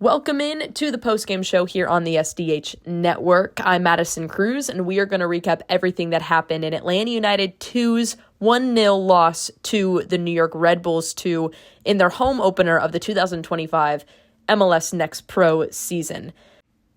Welcome in to the Postgame show here on the SDH Network. I'm Madison Crews, and we are going to recap everything that happened in Atlanta United 2's 1-0 loss to the New York Red Bulls 2 in their home opener of the 2025 MLS Next Pro season.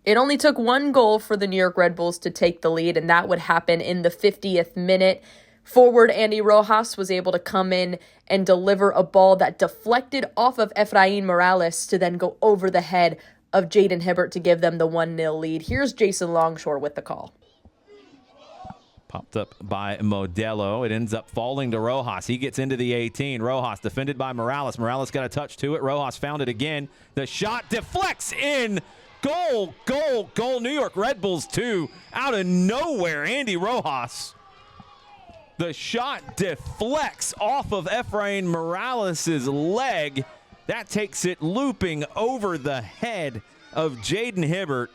It only took one goal for the New York Red Bulls to take the lead, and that would happen in the 50th minute. Forward Andy Rojas was able to come in and deliver a ball that deflected off of Efrain Morales to then go over the head of Jaden Hibbert to give them the 1-0 lead. Here's Jason Longshore with the call. Popped up by Modelo. It ends up falling to Rojas. He gets into the 18. Rojas defended by Morales. Morales got a touch to it. Rojas found it again. The shot deflects in. Goal, goal, goal. New York Red Bulls 2. Out of nowhere, Andy Rojas. The shot deflects off of Efrain Morales' leg. That takes it looping over the head of Jaden Hibbert.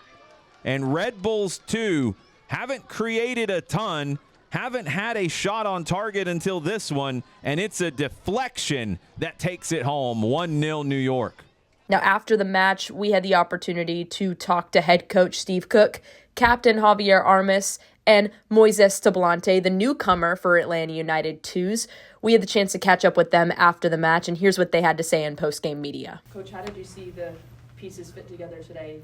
And Red Bulls 2 haven't created a ton, haven't had a shot on target until this one, and it's a deflection that takes it home, 1-0 New York. Now, after the match, we had the opportunity to talk to head coach Steve Cooke, captain Javier Armas, and Moises Tablante, the newcomer for Atlanta United 2's. We had the chance to catch up with them after the match, and here's what they had to say in post-game media. Coach, how did you see the pieces fit together today?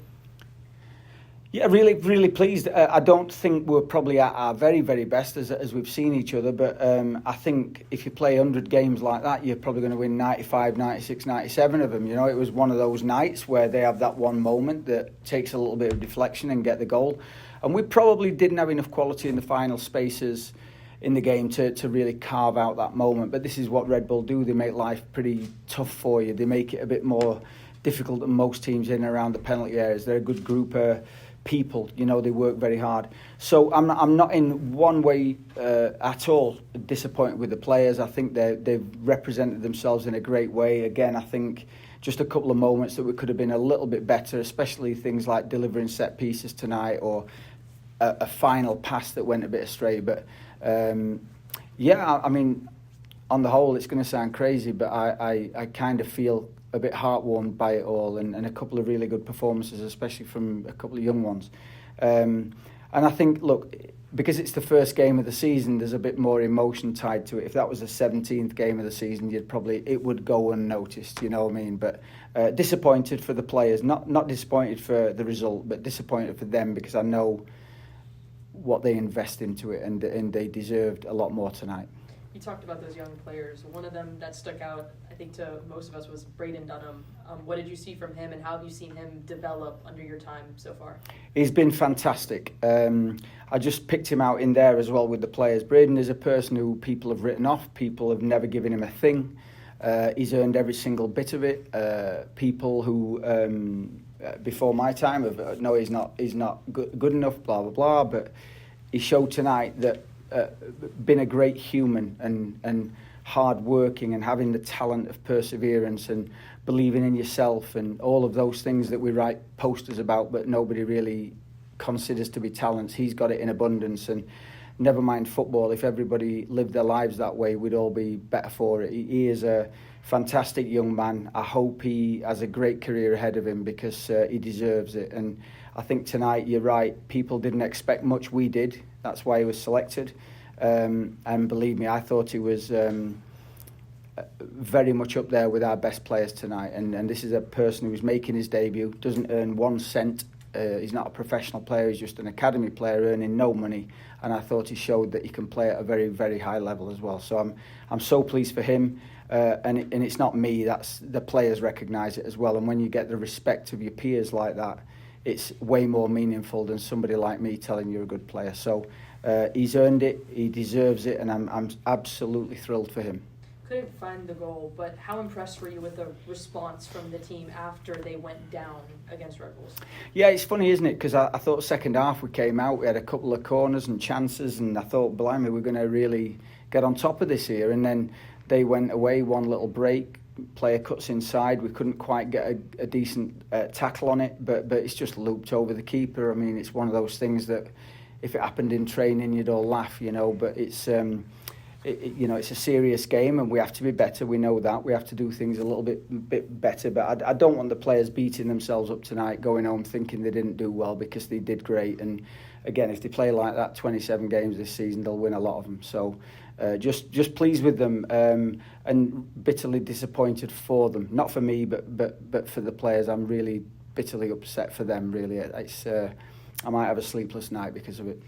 Yeah, really, really pleased. I don't think we're probably at our very, very best as we've seen each other, but I think if you play 100 games like that, you're probably going to win 95, 96, 97 of them. You know, it was one of those nights where they have that one moment that takes a little bit of deflection and get the goal. And we probably didn't have enough quality in the final spaces in the game to really carve out that moment. But this is what Red Bull do. They make life pretty tough for you. They make it a bit more difficult than most teams in and around the penalty areas. They're a good group of people. You know, they work very hard. So I'm not in one way at all disappointed with the players. I think they've represented themselves in a great way. Again, I think just a couple of moments that we could have been a little bit better, especially things like delivering set pieces tonight or a final pass that went a bit astray. But yeah, I mean, on the whole, it's going to sound crazy, but I kind of feel a bit heartwarmed by it all, and a couple of really good performances, especially from a couple of young ones. And I think, look, because it's the first game of the season, there's a bit more emotion tied to it. If that was the 17th game of the season, it would go unnoticed, you know what I mean? But disappointed for the players, not disappointed for the result, but disappointed for them because I know what they invest into it, and they deserved a lot more tonight. You talked about those young players. One of them that stuck out, I think, to most of us was Braden Dunham. What did you see from him, and how have you seen him develop under your time so far? He's been fantastic. I just picked him out in there as well with the players. Braden is a person who people have written off. People have never given him a thing. He's earned every single bit of it. People who, before my time, have no, he's not good enough, blah, blah, blah. But he showed tonight that been a great human and hard working and having the talent of perseverance and believing in yourself and all of those things that we write posters about but nobody really considers to be talents. He's got it in abundance, and never mind football, if everybody lived their lives that way, we'd all be better for it. He is a fantastic young man. I hope he has a great career ahead of him because he deserves it. And I think tonight, you're right, people didn't expect much. We did. That's why he was selected. And believe me, I thought he was very much up there with our best players tonight. And this is a person who's making his debut, doesn't earn 1 cent. He's not a professional player, he's just an academy player earning no money. And I thought he showed that he can play at a very, very high level as well. So I'm so pleased for him. And it's not me, that's the players recognise it as well. And when you get the respect of your peers like that, it's way more meaningful than somebody like me telling you're a good player. So he's earned it, he deserves it, and I'm absolutely thrilled for him. Couldn't find the goal, but how impressed were you with the response from the team after they went down against Red Bulls? Yeah, it's funny, isn't it? Because I thought second half we came out, we had a couple of corners and chances, and I thought, blimey, we're going to really get on top of this here. And then they went away, one little break, player cuts inside, we couldn't quite get a decent tackle on it, but it's just looped over the keeper. I mean, it's one of those things that if it happened in training, you'd all laugh, you know, but it's it's a serious game and we have to be better. We know that. We have to do things a little bit better. But I don't want the players beating themselves up tonight, going home thinking they didn't do well, because they did great. And again, if they play like that 27 games this season, they'll win a lot of them. So just pleased with them, and bitterly disappointed for them. Not for me, but for the players. I'm really bitterly upset for them, really. I might have a sleepless night because of it.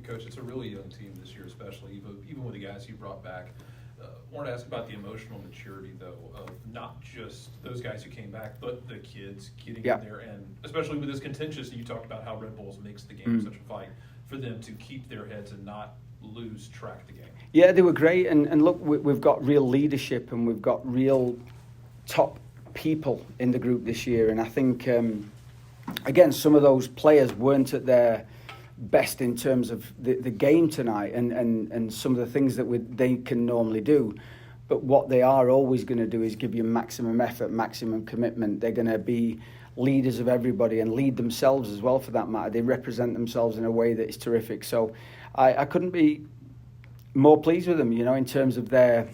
Coach, it's a really young team this year, especially even with the guys you brought back. I wanted to ask about the emotional maturity, though, of not just those guys who came back, but the kids getting in there, and especially with this contentious. You talked about how Red Bulls makes the game such a fight, for them to keep their heads and not lose track of the game. Yeah, they were great, and look, we've got real leadership and we've got real top people in the group this year, and I think again, some of those players weren't at their best in terms of the game tonight and some of the things that they can normally do. But what they are always going to do is give you maximum effort, maximum commitment. They're going to be leaders of everybody and lead themselves as well, for that matter. They represent themselves in a way that is terrific. So I couldn't be more pleased with them, in terms of the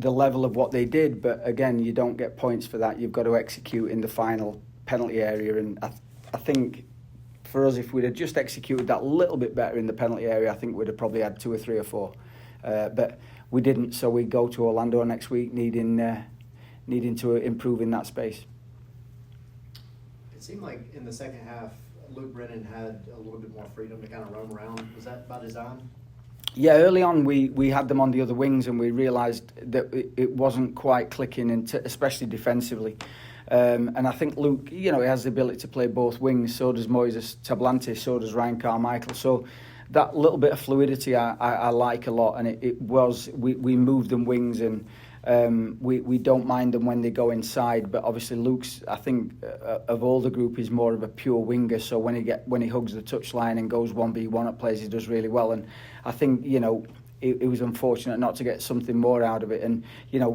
level of what they did. But again, you don't get points for that. You've got to execute in the final penalty area. And I think for us, if we'd have just executed that little bit better in the penalty area, I think we'd have probably had 2 or 3 or 4. But we didn't, so we go to Orlando next week needing to improve in that space. It seemed like in the second half, Luke Brennan had a little bit more freedom to kind of roam around. Was that by design? Yeah, early on we had them on the other wings, and we realised that it wasn't quite clicking, especially defensively. And I think Luke, he has the ability to play both wings. So does Moises Tablante. So does Ryan Carmichael. So that little bit of fluidity I like a lot. And we moved them wings, and we don't mind them when they go inside. But obviously Luke's, I think, of all the group, is more of a pure winger. So when he hugs the touchline and goes 1v1 at plays, he does really well. And I think it was unfortunate not to get something more out of it, and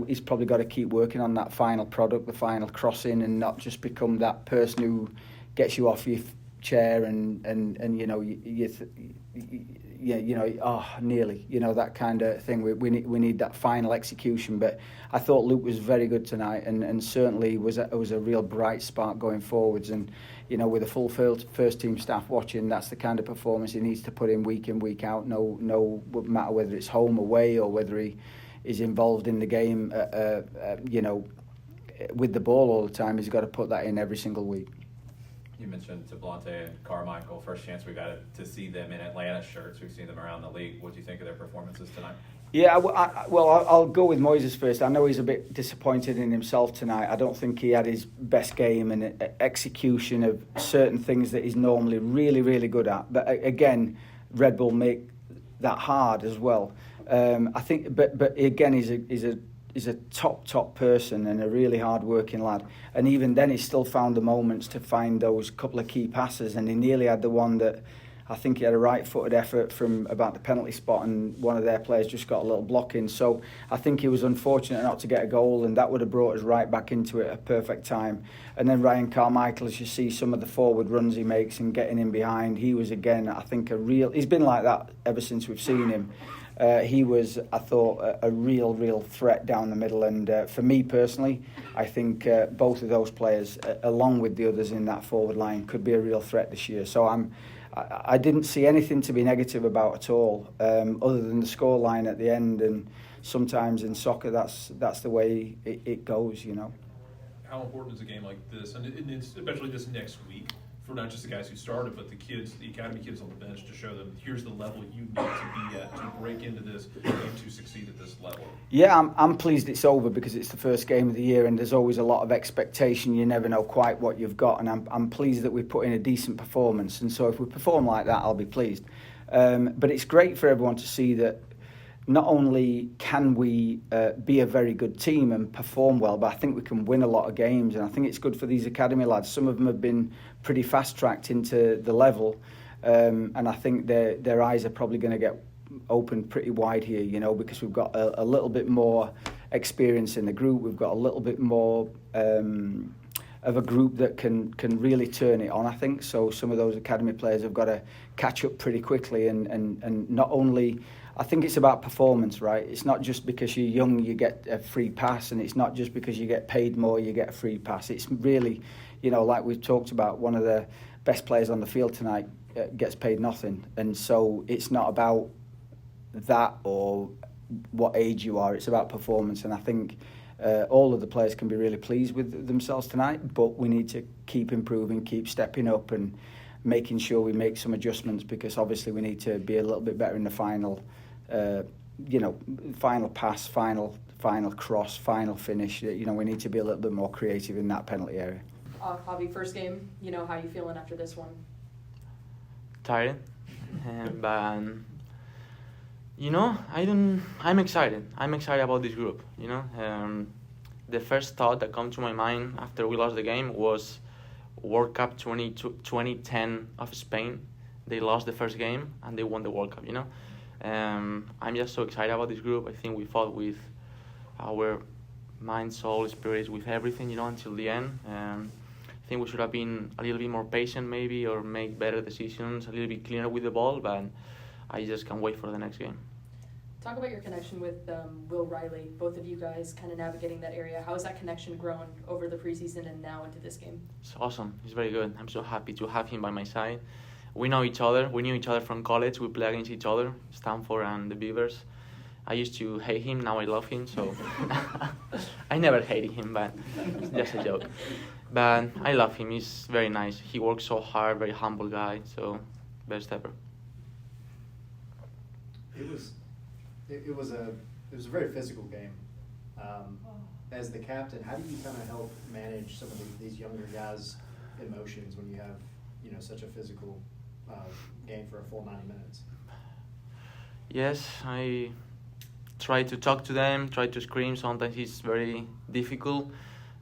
he's probably got to keep working on that final product, the final crossing, and not just become that person who gets you off your chair and nearly, that kind of thing. We need that final execution. But I thought Luke was very good tonight, and certainly was a real bright spark going forwards. And with a full first team staff watching, that's the kind of performance he needs to put in, week out. No matter whether it's home, away, or whether he is involved in the game, with the ball all the time. He's got to put that in every single week. You mentioned Tablante and Carmichael. First chance we got to see them in Atlanta shirts. We've seen them around the league. What do you think of their performances tonight? Yeah, I'll go with Moises first. I know he's a bit disappointed in himself tonight. I don't think he had his best game and execution of certain things that he's normally really, really good at. But again, Red Bull make that hard as well. I think, but again, he's a top person and a really hard-working lad. And even then, he still found the moments to find those couple of key passes. And he nearly had the one that I think he had a right-footed effort from about the penalty spot, and one of their players just got a little block in. So I think he was unfortunate not to get a goal, and that would have brought us right back into it at a perfect time. And then Ryan Carmichael, as you see some of the forward runs he makes and getting in behind, he was, again, I think, he's been like that ever since we've seen him. He was, I thought, a real threat down the middle. And for me personally, I think both of those players, along with the others in that forward line, could be a real threat this year. So I didn't see anything to be negative about at all, other than the scoreline at the end. And sometimes in soccer, that's the way it goes, How important is a game like this, and it's especially this next week, for not just the guys who started, but the kids, the academy kids on the bench, to show them here's the level you need to be at to break into this and to succeed at this level? Yeah, I'm pleased it's over, because it's the first game of the year and there's always a lot of expectation. You never know quite what you've got, and I'm pleased that we put in a decent performance. And so if we perform like that, I'll be pleased. But it's great for everyone to see that not only can we be a very good team and perform well, but I think we can win a lot of games. And I think it's good for these academy lads. Some of them have been pretty fast-tracked into the level, and I think their eyes are probably going to get opened pretty wide here, because we've got a little bit more experience in the group. We've got a little bit more a group that can really turn it on, I think. So some of those academy players have got to catch up pretty quickly and not only, I think it's about performance, right? It's not just because you're young you get a free pass, and it's not just because you get paid more you get a free pass. It's really, like we've talked about, one of the best players on the field tonight gets paid nothing. And so it's not about that or what age you are, it's about performance. And I think all of the players can be really pleased with themselves tonight, but we need to keep improving, keep stepping up and making sure we make some adjustments, because obviously we need to be a little bit better in the final, final pass, final cross, final finish. We need to be a little bit more creative in that penalty area. Javi, first game, how you feeling after this one? Tired, but I'm excited. I'm excited about this group. The first thought that comes to my mind after we lost the game was World Cup 2010 of Spain. They lost the first game and they won the World Cup. I'm just so excited about this group. I think we fought with our mind, soul, spirit, with everything, until the end. I think we should have been a little bit more patient maybe, or make better decisions, a little bit cleaner with the ball, but I just can't wait for the next game. Talk about your connection with Will Riley, both of you guys kind of navigating that area. How has that connection grown over the preseason and now into this game? It's awesome. It's very good. I'm so happy to have him by my side. We know each other. We knew each other from college. We play against each other, Stanford and the Beavers. I used to hate him. Now I love him. So I never hated him, but it's just a joke. But I love him. He's very nice. He works so hard, very humble guy. So best ever. It was a very physical game. As the captain, how do you kind of help manage some of these younger guys' emotions when you have such a physical game for a full 90 minutes? Yes, I try to talk to them, try to scream. Sometimes it's very difficult,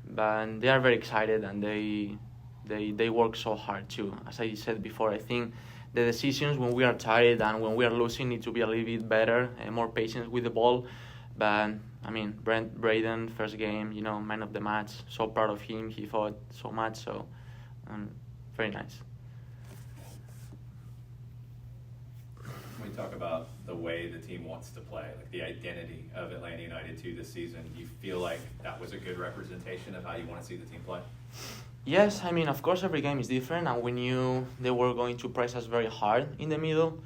but they are very excited and they work so hard too. As I said before, I think the decisions when we are tired and when we are losing need to be a little bit better and more patient with the ball. But Braden, first game, man of the match. So proud of him. He fought so much. So very nice. When we talk about the way the team wants to play, like the identity of Atlanta United 2 this season, do you feel like that was a good representation of how you want to see the team play? Yes, of course every game is different, and we knew they were going to press us very hard in the middle.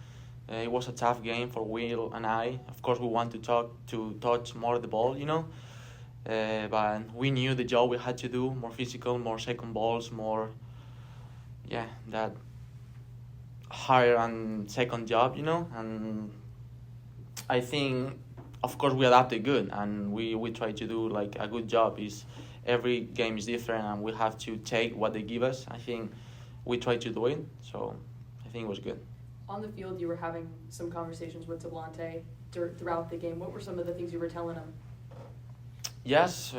It was a tough game for Will and I. Of course, we want to touch more of the ball, but we knew the job we had to do, more physical, more second balls, more, that higher and second job, and I think, of course, we adapted good, and we try to do like a good job. Every game is different, and we have to take what they give us. I think we tried to do it, so I think it was good. On the field, you were having some conversations with Tablante throughout the game. What were some of the things you were telling him? Yes,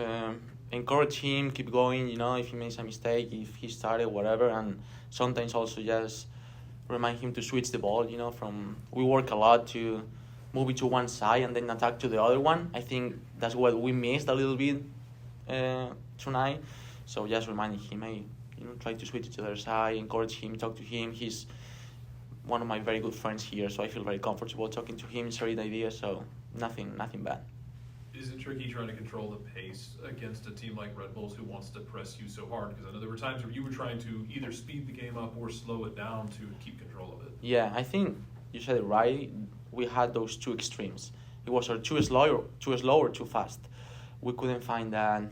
encourage him, keep going, if he makes a mistake, if he started, whatever, and sometimes also just remind him to switch the ball, we work a lot to move it to one side and then attack to the other one. I think that's what we missed a little bit tonight. So just reminding him, hey, try to switch to the other side, encourage him, talk to him. He's one of my very good friends here, so I feel very comfortable talking to him, sharing ideas, so nothing bad. Is it tricky trying to control the pace against a team like Red Bulls who wants to press you so hard? Because I know there were times where you were trying to either speed the game up or slow it down to keep control of it. Yeah, I think you said it right. We had those two extremes. It was too slow or too fast. We couldn't find that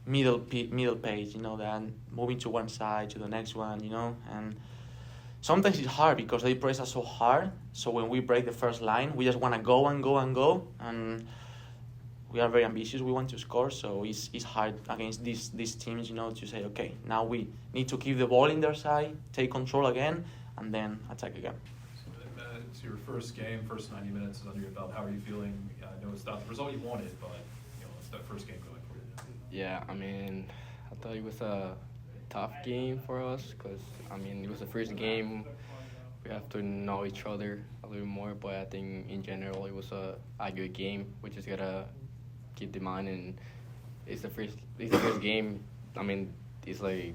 middle page, that moving to one side to the next one, and sometimes it's hard because they press us so hard. So when we break the first line, we just want to go and go and go, and we are very ambitious. We want to score, so it's hard against these teams, to say, okay, now we need to keep the ball in their side, take control again, and then attack again. It's your first game, first 90 minutes is under your belt. How are you feeling? I know it's not the result you wanted, but it's that first game going for you. Yeah, I thought it was a tough game for us because, it was the first game. We have to know each other a little more, but I think in general it was a good game. We just gotta keep the mind, and it's the first game I mean, it's like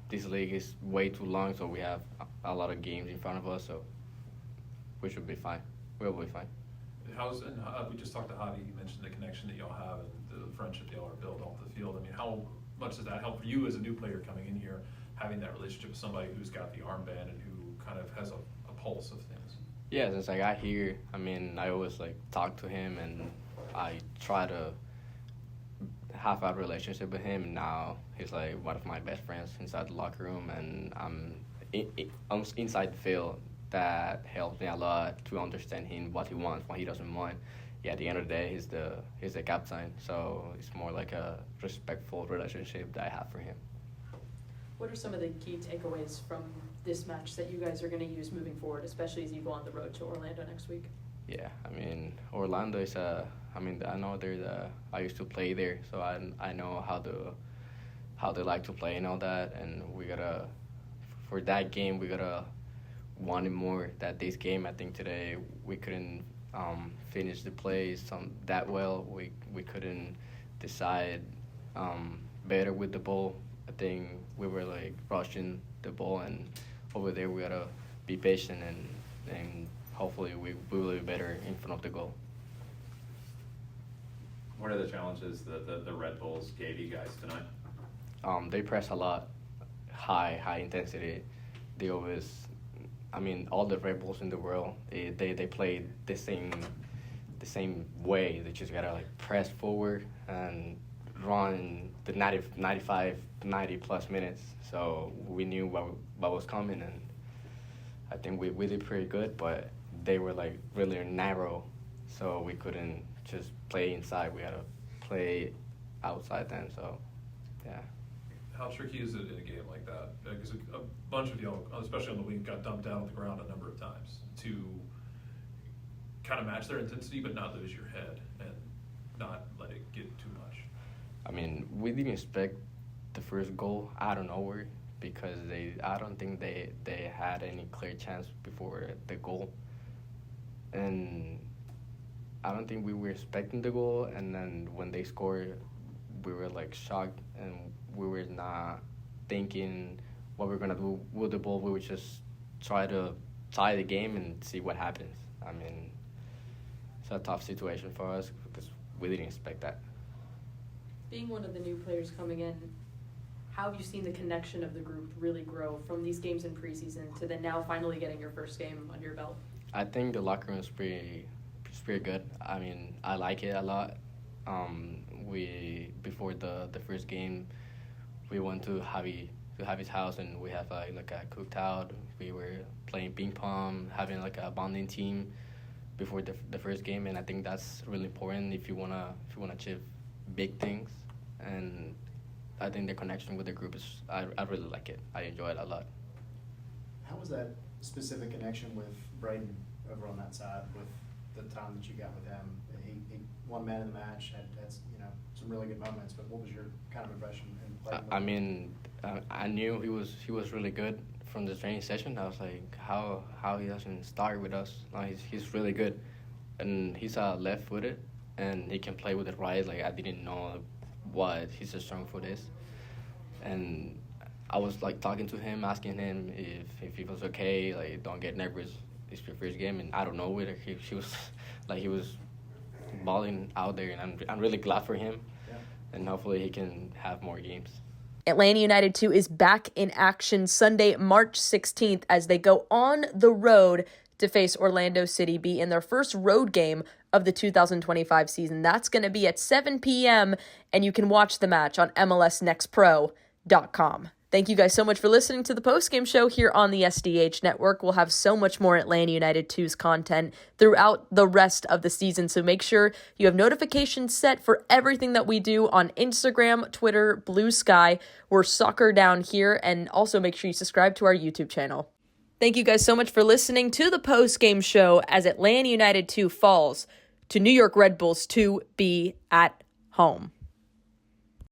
this league is way too long, so we have a lot of games in front of us, so we should be fine. We'll be fine. We just talked to Javi. You mentioned the connection that y'all have and the friendship y'all are built off the field. I mean, how much does that help for you as a new player coming in here, having that relationship with somebody who's got the armband and who kind of has a pulse of things? Yeah, since I got here, I mean, I always like talk to him and I try to have a relationship with him. And now he's like one of my best friends inside the locker room, and I'm inside the field. That helps me a lot to understand him, what he wants, what he doesn't want. Yeah, at the end of the day, he's the captain, so it's more like a respectful relationship that I have for him. What are some of the key takeaways from this match that you guys are going to use moving forward, especially as you go on the road to Orlando next week? Yeah, I mean, Orlando is I know I used to play there, so I know how they like to play and all that, and for that game, we gotta wanted more that this game. I think today we couldn't finish the plays that well. We couldn't decide better with the ball. I think we were like rushing the ball, and over there we gotta be patient and hopefully we will be better in front of the goal. What are the challenges that the Red Bulls gave you guys tonight? They press a lot, high intensity. They always, I mean, all the Red Bulls in the world, they play the same way. They just gotta like press forward and run the 90 plus minutes. So we knew what was coming, and I think we did pretty good. But they were like really narrow, so we couldn't just play inside. We had to play outside then. So yeah. How tricky is it in a game like that? Because a bunch of y'all, especially on the wing, got dumped down on the ground a number of times to kind of match their intensity but not lose your head and not let it get too much. I mean, we didn't expect the first goal out of nowhere because I don't think they had any clear chance before the goal. And I don't think we were expecting the goal, and then when they scored, we were like shocked, and we were not thinking what we were gonna do with the ball. We would just try to tie the game and see what happens. I mean, it's a tough situation for us because we didn't expect that. Being one of the new players coming in, how have you seen the connection of the group really grow from these games in preseason to then now finally getting your first game under your belt? I think the locker room is pretty good. I mean, I like it a lot. Before the first game, we went to Javi's house, and we have like a cooked out. We were playing ping pong, having like a bonding team before the first game, and I think that's really important if you wanna achieve big things. And I think the connection with the group is I really like it. I enjoy it a lot. How was that specific connection with Braden over on that side with the time that you got with him? He won man of the match, had some really good moments, but what was your kind of impression in playing with him? I mean, I knew he was really good from the training session. I was like, how he doesn't start with us? No, he's really good, and he's left-footed, and he can play with the right. Like I didn't know what his strong foot is, and I was like talking to him, asking him if he was okay. Like, don't get nervous. It's your first game, and I don't know whether he was balling out there, and I'm really glad for him, and hopefully he can have more games. Atlanta United 2 is back in action Sunday, March 16th, as they go on the road to face Orlando City, be in their first road game of the 2025 season. That's going to be at 7 p.m., and you can watch the match on MLSNextPro.com. Thank you guys so much for listening to the postgame show here on the SDH Network. We'll have so much more Atlanta United 2's content throughout the rest of the season, so make sure you have notifications set for everything that we do on Instagram, Twitter, Blue Sky. We're Soccer Down here, and also make sure you subscribe to our YouTube channel. Thank you guys so much for listening to the postgame show as Atlanta United 2 falls to New York Red Bulls 2 be at home.